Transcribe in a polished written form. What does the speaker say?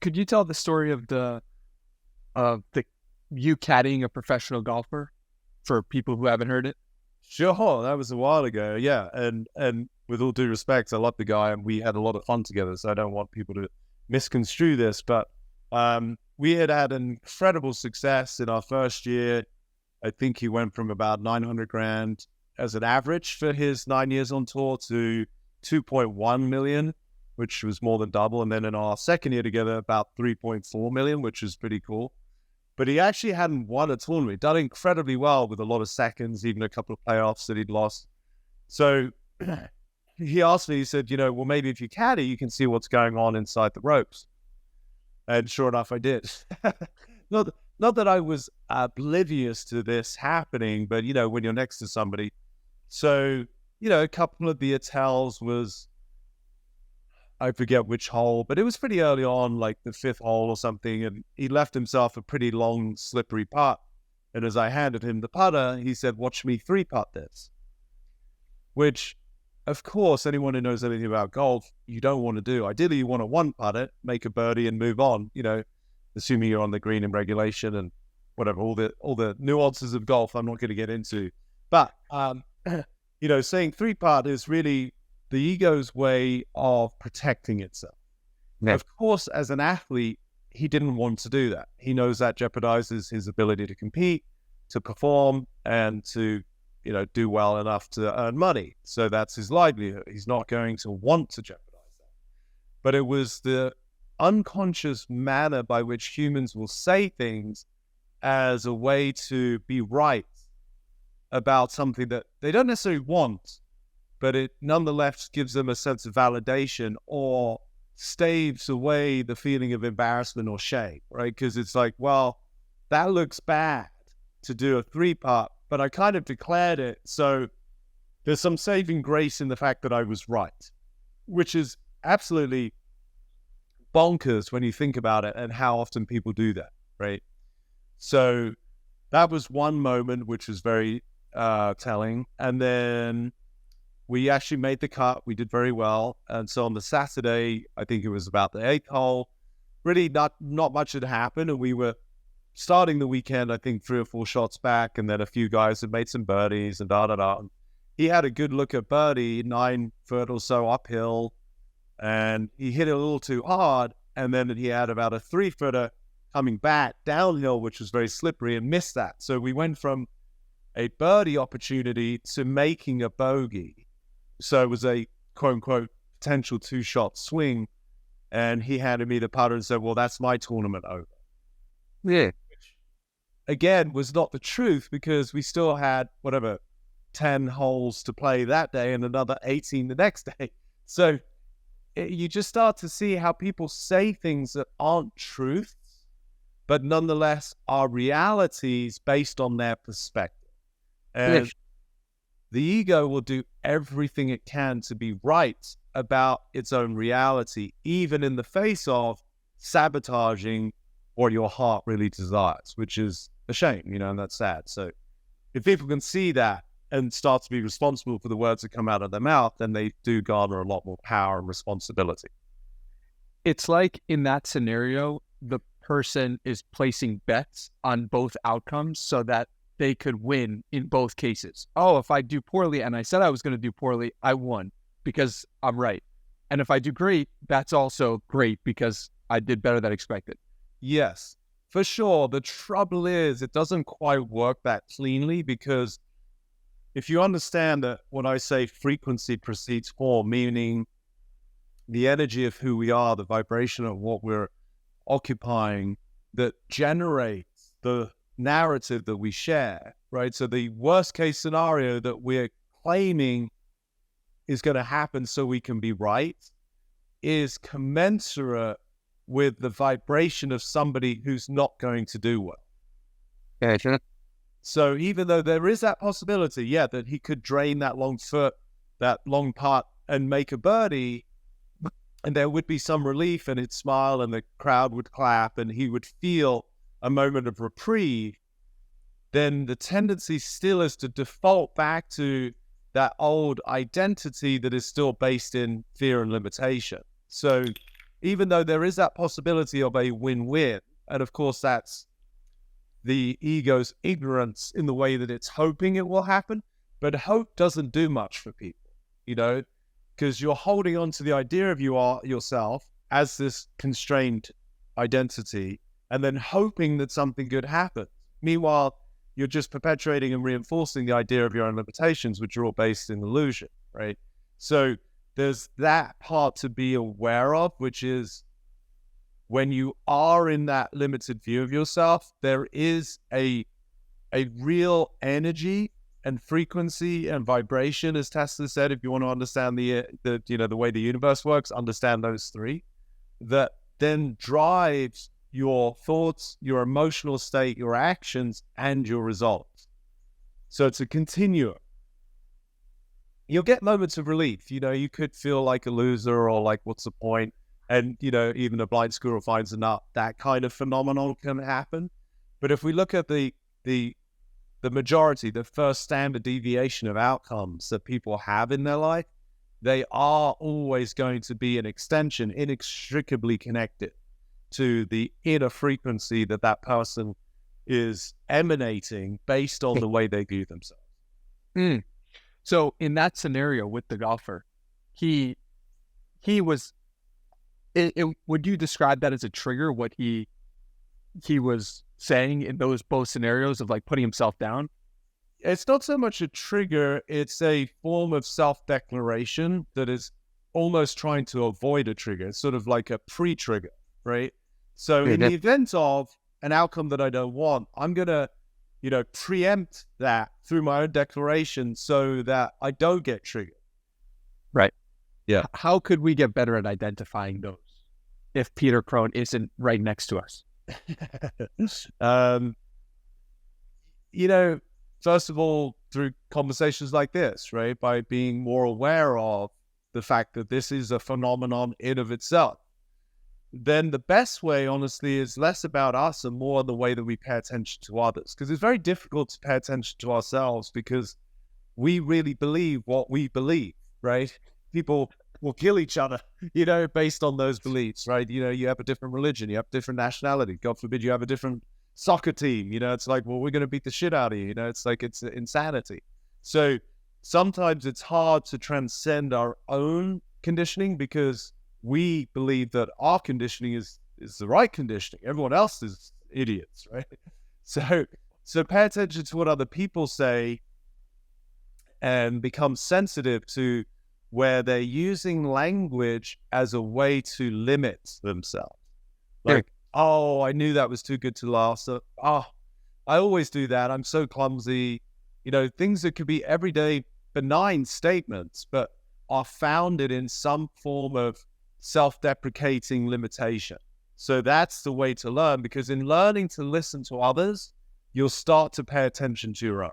Could you tell the story of the you caddying a professional golfer for people who haven't heard it? Sure, that was a while ago. Yeah, and with all due respect, I love the guy, and we had a lot of fun together. So I don't want people to misconstrue this, but we had an incredible success in our first year. I think he went from about 900 grand as an average for his 9 years on tour to 2.1 million, which was more than double. And then in our second year together, about 3.4 million, which is pretty cool. But he actually hadn't won a tournament. He'd done incredibly well with a lot of seconds, even a couple of playoffs that he'd lost. So he asked me, he said, well, maybe if you caddy, you can see what's going on inside the ropes. And sure enough, I did. Not that I was oblivious to this happening, but, when you're next to somebody. So, a couple of the attels was, I forget which hole, but it was pretty early on, like the fifth hole or something, and he left himself a pretty long, slippery putt. And as I handed him the putter, he said, watch me three putt this. Which, of course, anyone who knows anything about golf, you don't want to do. Ideally, you want to one putt it, make a birdie and move on, assuming you're on the green in regulation and whatever, all the nuances of golf I'm not going to get into. But, saying three putt is really the ego's way of protecting itself. Yeah. Of course, as an athlete, he didn't want to do that. He knows that jeopardizes his ability to compete, to perform, and to, do well enough to earn money. So that's his livelihood. He's not going to want to jeopardize that. But it was the unconscious manner by which humans will say things as a way to be right about something that they don't necessarily want, but it nonetheless gives them a sense of validation or staves away the feeling of embarrassment or shame, right? Because it's like, well, that looks bad to do a three putt, but I kind of declared it. So there's some saving grace in the fact that I was right, which is absolutely bonkers when you think about it and how often people do that, right? So that was one moment which was very telling. And then we actually made the cut. We did very well. And so on the Saturday, I think it was about the eighth hole, really not much had happened. And we were starting the weekend, I think 3 or 4 shots back. And then a few guys had made some birdies and da-da-da. He had a good look at birdie, 9 foot or so uphill. And he hit it a little too hard. And then he had about a 3-footer coming back downhill, which was very slippery, and missed that. So we went from a birdie opportunity to making a bogey. So it was a quote-unquote potential 2-shot swing. And he handed me the putter and said, well, that's my tournament over. Yeah. Which, again, was not the truth because we still had, 10 holes to play that day and another 18 the next day. So you just start to see how people say things that aren't truths, but nonetheless are realities based on their perspective. And yeah, the ego will do everything it can to be right about its own reality, even in the face of sabotaging what your heart really desires, which is a shame, and that's sad. So if people can see that and start to be responsible for the words that come out of their mouth, then they do garner a lot more power and responsibility. It's like in that scenario, the person is placing bets on both outcomes so that they could win in both cases. Oh, if I do poorly, and I said I was going to do poorly, I won because I'm right. And if I do great, that's also great because I did better than expected. Yes, for sure. The trouble is it doesn't quite work that cleanly because if you understand that when I say frequency precedes form, meaning the energy of who we are, the vibration of what we're occupying that generates the narrative that we share, right? So the worst case scenario that we're claiming is going to happen so we can be right is commensurate with the vibration of somebody who's not going to do well. Yeah, sure. So even though there is that possibility, that he could drain that long foot, that long putt and make a birdie, and there would be some relief and he'd smile and the crowd would clap and he would feel a moment of reprieve, then the tendency still is to default back to that old identity that is still based in fear and limitation. So even though there is that possibility of a win-win, and of course that's the ego's ignorance in the way that it's hoping it will happen, but hope doesn't do much for people, because you're holding on to the idea of yourself as this constrained identity and then hoping that something good happens. Meanwhile, you're just perpetuating and reinforcing the idea of your own limitations, which are all based in illusion, right? So there's that part to be aware of, which is when you are in that limited view of yourself, there is a real energy and frequency and vibration, as Tesla said. If you want to understand the way the universe works, understand those three, that then drives your thoughts, your emotional state, your actions, and your results. So it's a continuum. You'll get moments of relief. You could feel like a loser or like, what's the point? And, even a blind squirrel finds a nut. That kind of phenomenon can happen. But if we look at the majority, the first standard deviation of outcomes that people have in their life, they are always going to be an extension, inextricably connected to the inner frequency that person is emanating based on the way they view themselves. So in that scenario with the golfer, he was, would you describe that as a trigger, what he was saying in those both scenarios of like putting himself down? It's not so much a trigger, it's a form of self-declaration that is almost trying to avoid a trigger. It's sort of like a pre-trigger, right? So in the event of an outcome that I don't want, I'm going to, preempt that through my own declaration so that I don't get triggered. Right. Yeah. How could we get better at identifying those if Peter Crone isn't right next to us? First of all, through conversations like this, right? By being more aware of the fact that this is a phenomenon in of itself. Then the best way, honestly, is less about us and more the way that we pay attention to others. Because it's very difficult to pay attention to ourselves because we really believe what we believe, right? People will kill each other, based on those beliefs, right? You have a different religion, you have a different nationality. God forbid you have a different soccer team. It's like, well, we're going to beat the shit out of you. It's like, it's insanity. So sometimes it's hard to transcend our own conditioning because we believe that our conditioning is the right conditioning. Everyone else is idiots, right? So pay attention to what other people say and become sensitive to where they're using language as a way to limit themselves. Like, oh, I knew that was too good to last. So, I always do that. I'm so clumsy. Things that could be everyday benign statements, but are founded in some form of self-deprecating limitation. So that's the way to learn, because in learning to listen to others, you'll start to pay attention to your own.